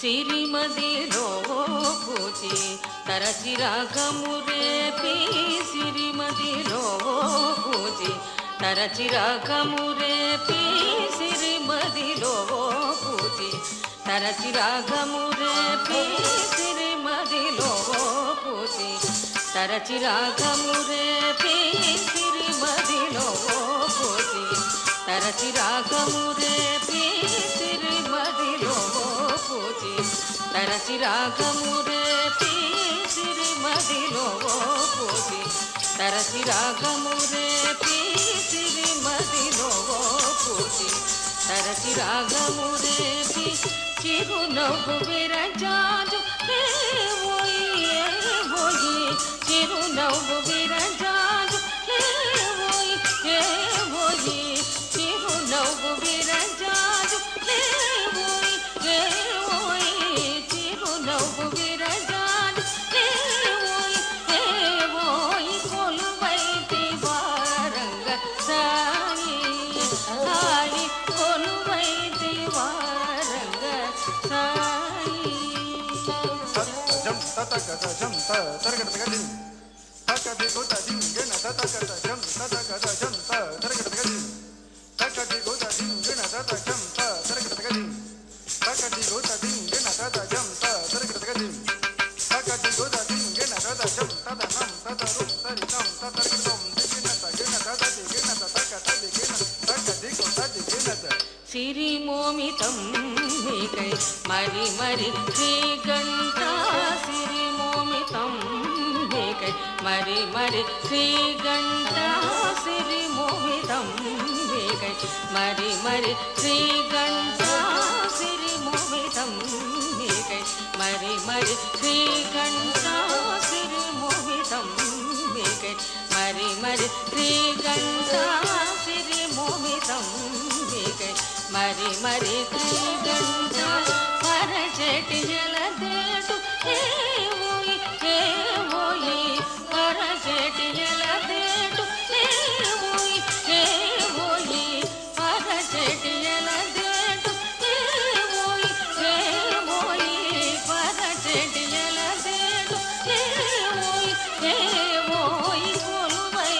సిరిమదిలో పూచి తరచిరాగము రేపి సిరిమదిలో పూచి తరచిరాగము రేపి సిరిమదిలో పూచి తరచిరాగము రేపి సిరిమదిలో పూచి తరచిరాగము రేపి సిరిమదిలో పూచి తరచిరాగము రేపి సిరిమదిలో పూచి తరచిరాగము రేపి సిరిమదిలో పూచి తరచిరాగము రేపి సిరిమదిలో పూచి తరచిరాగము రేపి చిరునవ్వు విరజాజు లేవోయి ఏవోయి చిరునవ్వు విరజాజు లేవోయి ఏవోయి చిరునవ్వు విరజాజు లేవోయి ఏవోయి చిరునవ్వు విరజాజు లేవోయి ఏవోయి కొలువైతి వారంగ సాయి హాయి కొలువైతి వారంగ సాయి సిరిమోమితం మీకై మరి మరి శ్రీగంట సిరిమోమితం మీకై మరి మరి శ్రీగంట సిరిమోమితం మీకై మరి మరి శ్రీగంట సిరిమోమితం మీకై మరి మరి శ్రీగంట సిరిమోమితం మీకై మరి మరి శ్రీగంట సిరిమోమితం మీకై మరి మరి శ్రీగంట పరచెటి జలదేటు ఏవోయి ఏవోయి పరచెటి జలదేటు ఏవోయి ఏవోయి పరచెటి జలదేటు ఏవోయి ఏవోయి పరచెటి జలదేటు ఏవోయి ఏవోయి కొలువై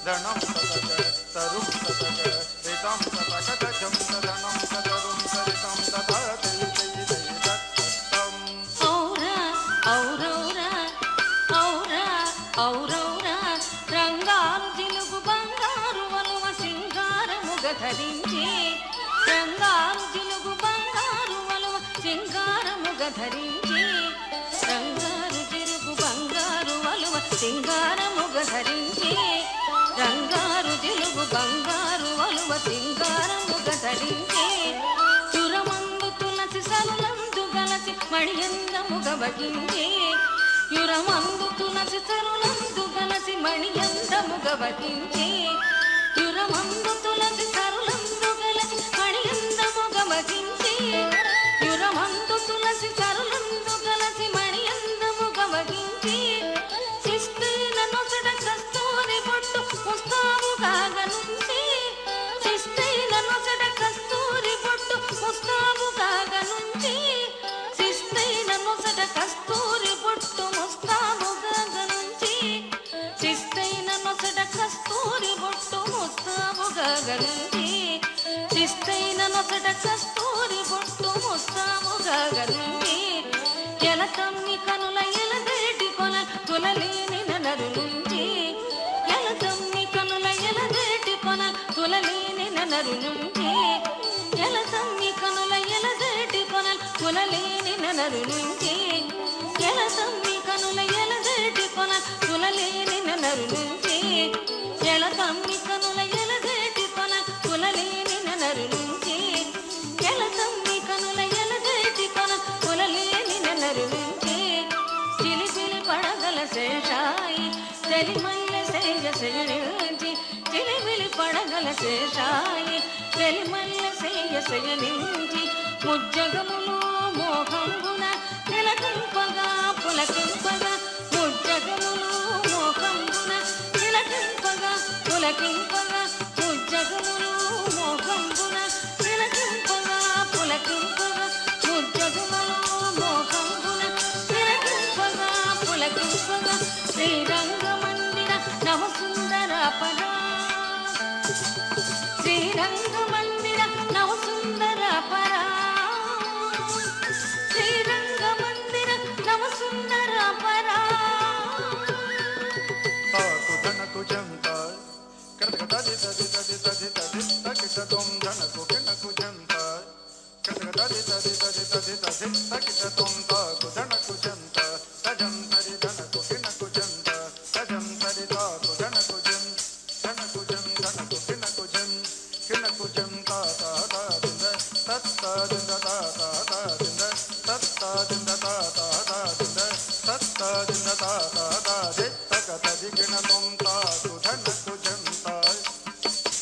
ధనం సదగ తరుం సదగ రితం సదగ జం సదనం సదరుం సరితం సదా దై దై దై దత్తం ఔరా ఔరౌరా ఔరా ఔరౌరా రంగారు జిలుగు బంగారు వలువ సింగారముగ ధరించి రంగారు జిలుగు బంగారు వలువ సింగారముగ ధరించి రంగారు జిలుగు బంగారు వలువ సింగారముగ ధరించి రంగారు జిలుగు బంగారు వలువ సింగారముగ ధరించి యురమందు తులసి సరులందు గలసి మణియందముగ వగించి యురమందు తులసి సరులందు గలసి మణియందముగ వగించి యురమందు తులసి సరులందు గలసి మణియందముగ వగించి యురమందు తులసి సరులందు గలసి మణియందముగ వగించి శిస్తైన నొసట కస్తూరి బొట్టు ముస్తాబుగా గనుంచి శిస్తైన నొసట కస్తూరి బొట్టు ముస్తాబుగా గనుంచి శిస్తైన నొసట కస్తూరి బొట్టు ముస్తాబుగా గనుంచి శిస్తైన నొసట కస్తూరి బొట్టు ముస్తాబుగా గనుంచి శిస్తైన నొసట కస్తూరి బొట్టు ముస్తాబుగా గనుంచి ఎలకమ్మి కనుల ఎలదేటి కొల తులలేని ననరు నుంచి ఎలకమ్మి కనుల ఎలదేటి కొల తులలేని ననరు నుంచి ఎలకమ్మి కనుల ఎలదేటి కొల తులలేని ననరు నుంచి ఎలకమ్మి కనుల ఎలదేటి కొల తులలేని ననరు నుంచి ఎలకమ్మి కనుల ఎలదేటి కొల తులలేని ననరు నుంచి ఎలకమ్మి కనుల ఎలదేటి కొల తులలేని ననరు నుంచి చిలిపిలి పడగల శేషాయి తెలిమల్ల శేషశయనించి చిలిపిలి పడగల శేషాయి తెలిమల్ల శేషశయనించి ముజ్జగములు మోహంబున తిలకింపగా పులకింపగా ముజ్జగములు మోహంబున తిలకింపగా పులకింపగా ముజ్జగములు మోహంబున తిలకింపగా పులకింపగా ముజ్జగములు మోహంబున తిలకింపగా పులకింపగా శ్రీరంగ మందిర నవసుందర పరా శ్రీరంగ మందిర నవసుందర పరా శ్రీరంగ మందిర నవసుందర పరా తాకు ధనకు జంత కరక దది దది దది దది దది తకిట తొం ధనకు కిణకు జంత కరక దది దది దది దది దది తకిట తొం తాకు ధనకు జంత తజంతరి ధనకు కిణకు జంత తజంతరి తాకు ధనకు జం ధనకు జం ధనకు కిణకు జం కిణకు జం తా తా తా దింద తత్త దింద తా తా తా దింద తత్త దింద తా తా తా దింద తత్త దింద తా తా తా ది తక తది కిణ తొం తాకు ధనకు జంత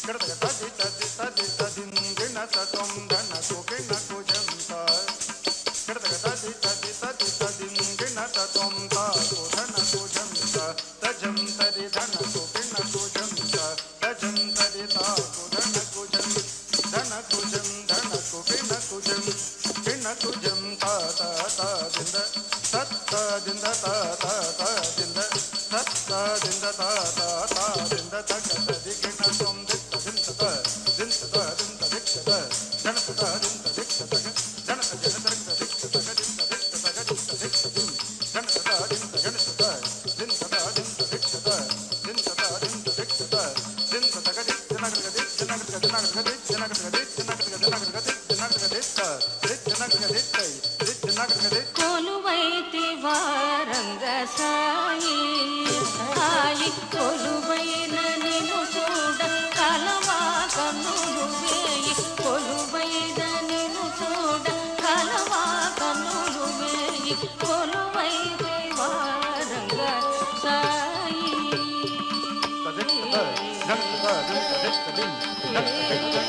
కరక తది తది తది తది గిణ తొం ధనకు కిణకు జంత కరక తది తది తది తది గిణ తొం తాకు ధనకు జంత తజంతరి ధనకు కిణకు జంత తజంతరి తాకు ధనకు జం ధనకు జం ధనకు కిణకు జం కిణకు జం తా తా తా దింద తత్త దింద తా తా తా దింద తత్త దింద తా తా తా దింద తక తది గిణ తొం దిత్త దింత త దింత త దింత దిక్త త ధనక త దింత దిక్త తక ధనక జన తరక దిక్త తక దింత దిక్త తక దింత దిక్త దిం ధనక త దింత గణత త దింత త దింత దిక్త త దింత త దింత దిక్త త దింత తక దిక్ జనక దిక్ జనక జనక దిక్ జనక దిక్ జనక జనక దిక్ జనక దిక్త దిక్ జనక దిక్తై దిక్ జనక దిక్ కొలువైతి వారంగ సాయి సాయి కొలువైన నిన్ను చూడ కలవా కన్నులు వేయి కొలువైన నిన్ను చూడ కలవా కన్నులు వేయి కొలువైతి వారంగ సాయి దిక్ దిక్ దిక్ దిక్ దిక్